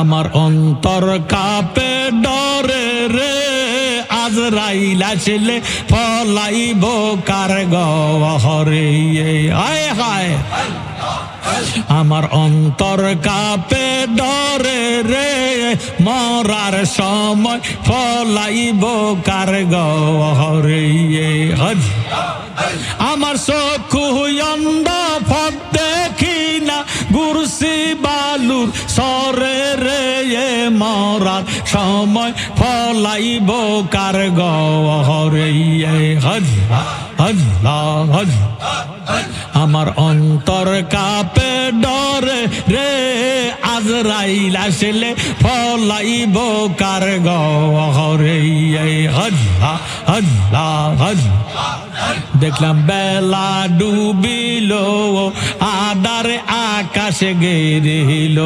আমার অন্তর কাঁপে ডরে রে আজরাইল আসলে পলাইব কার গহরে হায় হায় আমার অন্তর কাঁপে ডরে রে মরার সময় পলাইব কার গহরে হজ আমার চক্ষু অন্ধ ফট দেখি না গুরসি বালুর সরে রে মরার সময় পলাইব কার গহরে হজ আল্লাহ হজ আমার অন্তর কাঁপে ডরে রে আজরাইল আসলে পলাইব কার গহরে আল্লাহ আল্লাহ হজ দেখলাম বেলা ডুবিল আদারে আকাশে গেরিল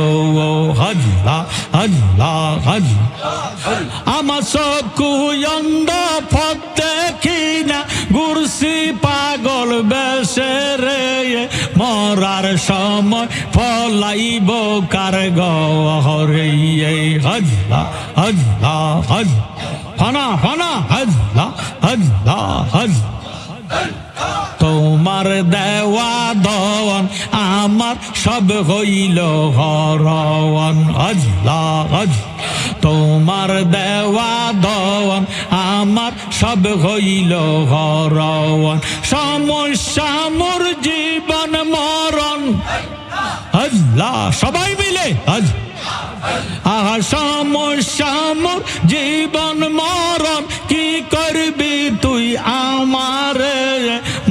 আল্লাহ আল্লাহ হজ আমার চক্ষু অন্ধ ফট দেখি না গুরসি পাগল বেশে রে মরার সময় পলাইব কার গহরে আল্লাহ আল্লাহ হজ ফানা ফানা আল্লাহ আল্লাহ হজ তোমার দেওয়া দওয়ান আমার সব হইল হরওয়ান আল্লাহ হজ তোমার দেওয়া দওয়ান আমার সব হইল হরওয়ান সমস্যা মোর জীবন মরণ আল্লাহ সবাই মিলে আজ আহা সমস্যা মোর জীবন মরণ কি করবি তুই আমার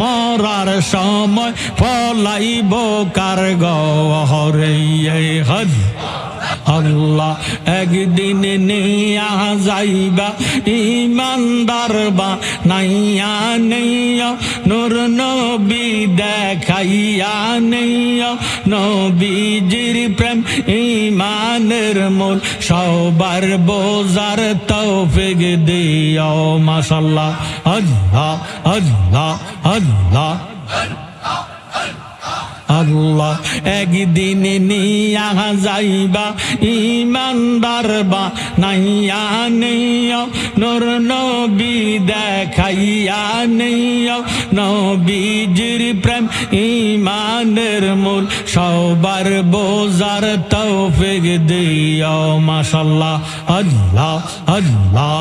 মরার সময় পলাইব কার গহরে হজ আল্লাহ একদিন নিয়া যাইবা ইমানদার বা নাইয়া নেইয়া নূর নবী দেখাইয়া নেইয়া নবীজির প্রেম ইমানের মূল সবার বোঝার তৌফিক দিও মাশাআল্লাহ আল্লাহ আল্লাহ আল্লাহ আল্লাহ একদিন নিয়া যাইবা ইমানদার বা নাইয়া নেইয়া নূর নবী দেখাইয়া নেইয়া নবীজির প্রেম ইমানের মূল সবার বোঝার তৌফিক দিও মাশাআল্লাহ আল্লাহ আল্লাহ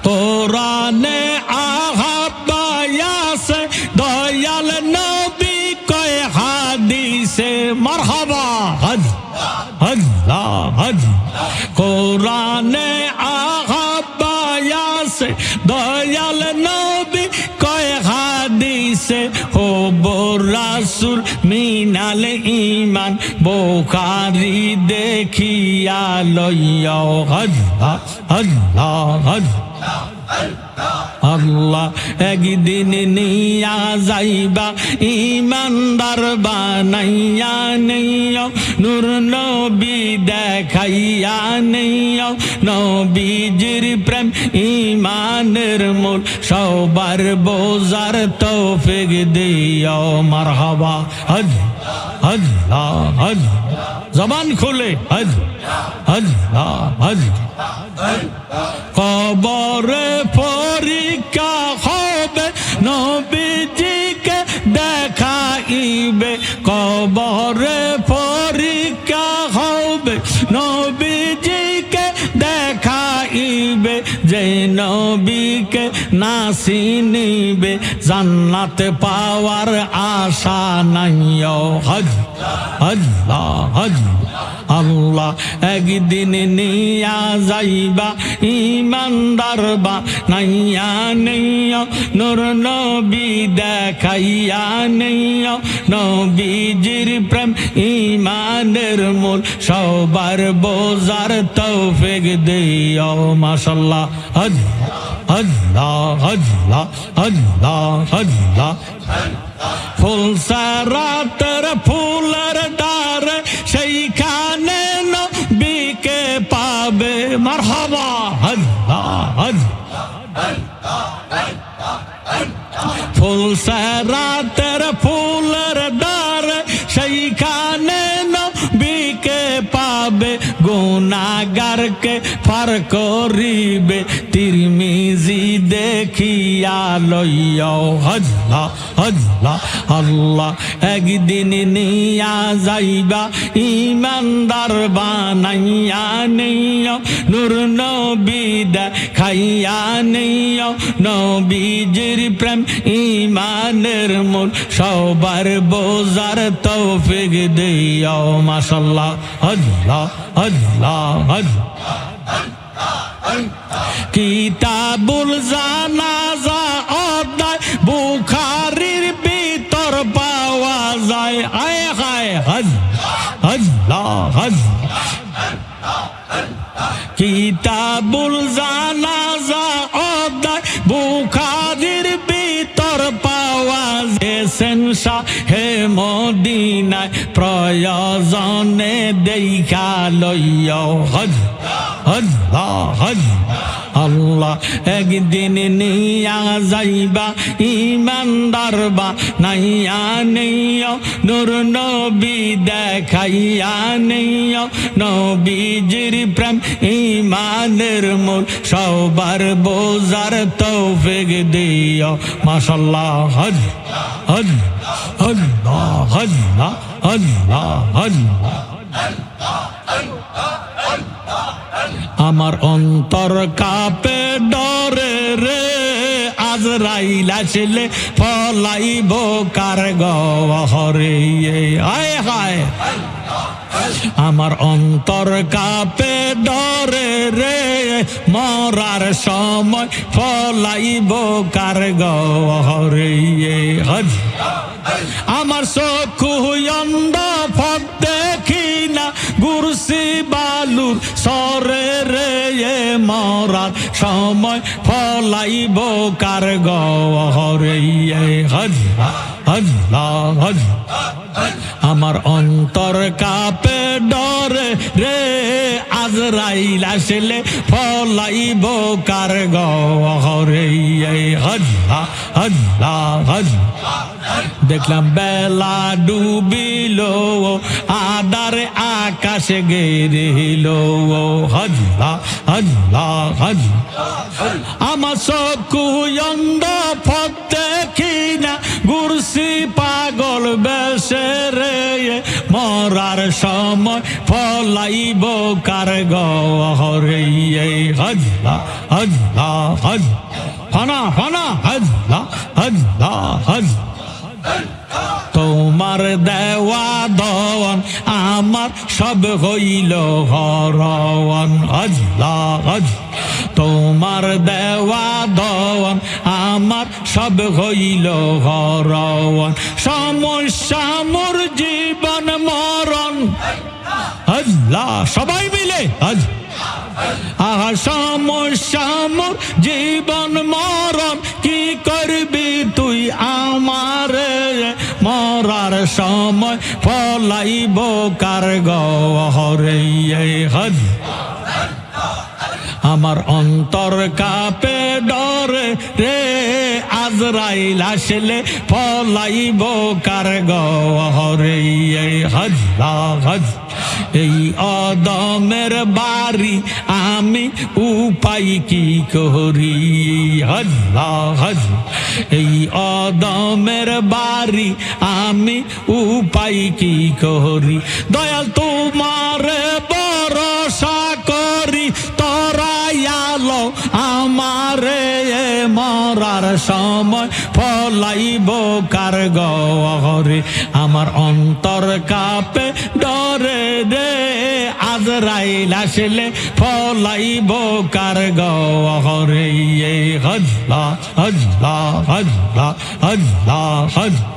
কোরআনে আহাবায়াসে দয়াল নবী কয় হাদিসে মারহাবা হজ আল্লাহ হজ কোরআনে আহাবায়াসে দয়াল নবী কয় হাদিসে হবো রাসূল মিনাল ঈমান বুখারী দেখিয়া লইয়া হজ আল্লাহ হজ আল্লাহ একদিন নিয়া যাইবা ইমানদার বানাইয়া নেইয়া নূর নবী দেখাইয়া নেইয়া নবীজির প্রেম ইমানের মূল সবার বোঝার তৌফিক দিও মারহাবা হজ আল্লাহ হজ জবান খুলে হজ আল্লাহ হজ কবরে পরীক্ষা হবে নবীজিকে দেখাইবে কবরে পরীক্ষা হবে নবীজিকে দেখাইবে যে নবীকে না চিনিবে জান্নাত পাওয়ার আশা নাই হজ আল্লাহ হজ আল্লাহ একদিন নিয়া যাইবা ইমানদার বা নাইয়া নেইয়া নূর নবী দেখাইয়া নেইয়া নবীজির প্রেম ইমানের মূল সবার বোঝার তৌফিক দিও মাশাআল্লাহ হজ আল্লাহ আল্লাহ আল্লাহ আল্লাহ ফুল সারাতের ফুলের ডার সেইখানে নবীকে পাবে মারহাবা আল্লাহ ফুল সারাতের ফুলের ডার সেইখানে নবী যাবে গুনাহগারকে পার করিবে তিরমিজি দেখিয়া লইয়াও আল্লাহ আল্লাহ আল্লাহ একদিন নিয়া যাইবা ইমানদার বানাইয়া নেইও নূর নবী দেখাইয়া নেইও নবীজির প্রেম ইমানের মূল সবার বোঝার তৌফিক দিও মাশাআল্লাহ আল্লাহ আল্লাহ কিতাবুল জানাজা অধ্যায় বুখারীর ভিতর পাওয়া যায় আয় হায় আল্লাহ কিতাবুল জানাজা অধ্যায় বুখারীর ভিতর পাওয়া গেছেন শাহে মদিনায় প্রয়োজনে দেখা লইও আল্লাহ আল্লাহ একদিন নিয়া যাইবা ইমানদার বানাইয়া নেইও নূর নবী দেখাইয়া নেইও নবীজির প্রেম ইমানের মূল সবার বোঝার তৌফিক দিও মাশাআল্লাহ আল্লাহ আল্লাহ আল্লাহ আল্লাহ আমার অন্তর কাঁপে ডরে রে আজরাইল আসলে পলাইব কার গহরে আয় হায় আমার অন্তর কাঁপে ডরে রে মরার সময় পলাইব কার গহরে আমার চক্ষু অন্ধ ফক দেখি না গুরসি বালুর সরে রে মরার সময় ফলাইব কার গহরে আল্লাহ আমার অন্তর কাঁপে ডরে রে আজরাইল আসলে ফলাইব কার গহরে আল্লাহ দেখলাম বেলা ডুবিল আদার আকাশে গেরিল আল্লাহ আল্লাহ আমার চক্ষু অন্ধ ফক দেখি না গুরসি পাগল বেশে রে মরার সময় ফলাইব কার গহরে আল্লাহ আল্লাহ ফানা ফানা আল্লাহ আল্লাহ তোমার দেওয়া দওয়ান আমার সব হইল হরওয়ান আল্লাহ তোমার দেওয়া দওয়ান আমার সব হইল হরওয়ান সমস্যা মোর জীবন মরণ আল্লাহ সবাই মিলে আহা সমস্যা মোর জীবন মরণ কি করবি তুই আমারে মরার সময় ফলাইব কার গহরে আমার অন্তর কাঁপে ডরে রে আজরাইল আসলে ফলাইব কার গহরে আল্লাহ এই অদমের বাড়ি আমি উপায় কি করি আল্লাহ এই অদমের বাড়ি আমি উপায় কি করি দয়াল তোমার ভরসা করি তরাইয়ালো আমারে মরার সময় ফলাইব কার গহরে আমার অন্তর কাঁপে ডরে রে আজরাইল আসলে ফলাইব কার গহরে আল্লাহ আল্লাহ আল্লাহ আল্লাহ